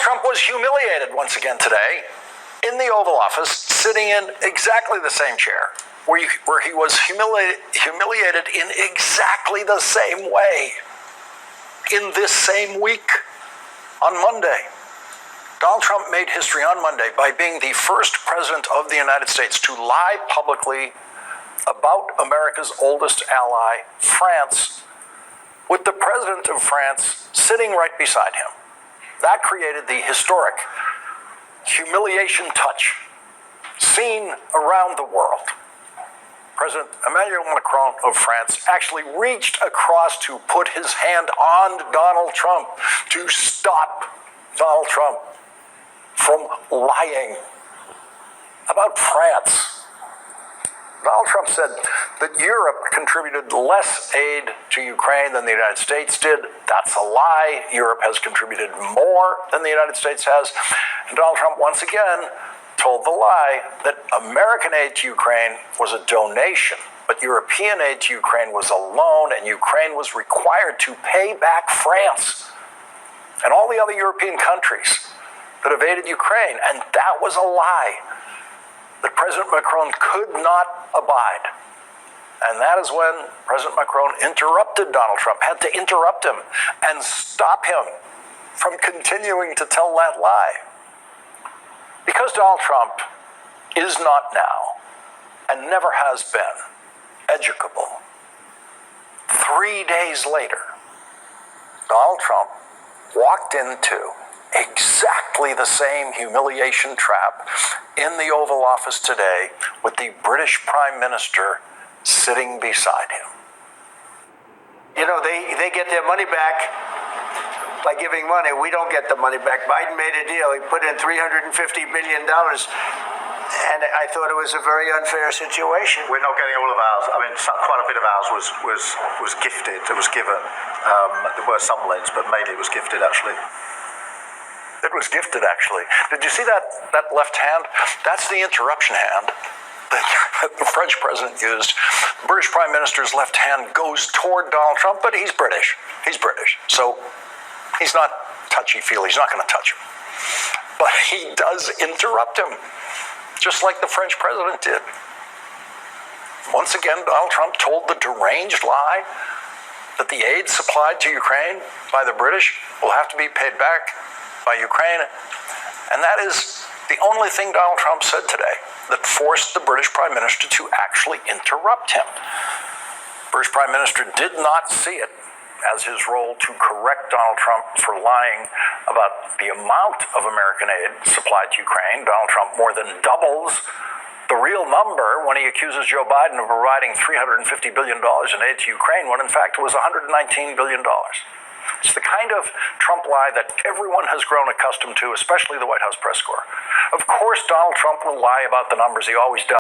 Trump was humiliated once again today in the Oval Office, sitting in exactly the same chair where he was humiliated in exactly the same way in this same week on Monday. Donald Trump made history on Monday by being the first president of the United States to lie publicly about America's oldest ally, France, with the president of France sitting right beside him. That created the historic humiliation touch seen around the world. President Emmanuel Macron of France actually reached across to put his hand on Donald Trump to stop Donald Trump from lying about France. Donald Trump said that Europe contributed less aid to Ukraine than the United States did. That's a lie. Europe has contributed more than the United States has. And Donald Trump once again told the lie that American aid to Ukraine was a donation, but European aid to Ukraine was a loan, and Ukraine was required to pay back France and all the other European countries that have aided Ukraine. And that was a lie that President Macron could not abide. And that is when President Macron interrupted Donald Trump, had to interrupt him and stop him from continuing to tell that lie. Because Donald Trump is not now, and never has been, educable, 3 days later, Donald Trump walked into exactly the same humiliation trap in the Oval Office today with the British Prime Minister sitting beside him. You know, they get their money back by giving money. We don't get the money back. Biden made a deal. He put in $350 billion, and I thought it was a very unfair situation. We're not getting all of ours. I mean, quite a bit of ours was gifted. It was given. There were some lends, but mainly it was gifted, actually. It was gifted, actually. Did you see that left hand? That's the interruption hand that the French president used. The British Prime Minister's left hand goes toward Donald Trump, but he's British. He's British. So he's not touchy-feely. He's not going to touch him. But he does interrupt him, just like the French president did. Once again, Donald Trump told the deranged lie that the aid supplied to Ukraine by the British will have to be paid back by Ukraine. And that is the only thing Donald Trump said today that forced the British Prime Minister to actually interrupt him. The British Prime Minister did not see it as his role to correct Donald Trump for lying about the amount of American aid supplied to Ukraine. Donald Trump more than doubles the real number when he accuses Joe Biden of providing $350 billion in aid to Ukraine, when in fact it was $119 billion. It's the kind of Trump lie that everyone has grown accustomed to, especially the White House press corps. Of course, Donald Trump will lie about the numbers. He always does.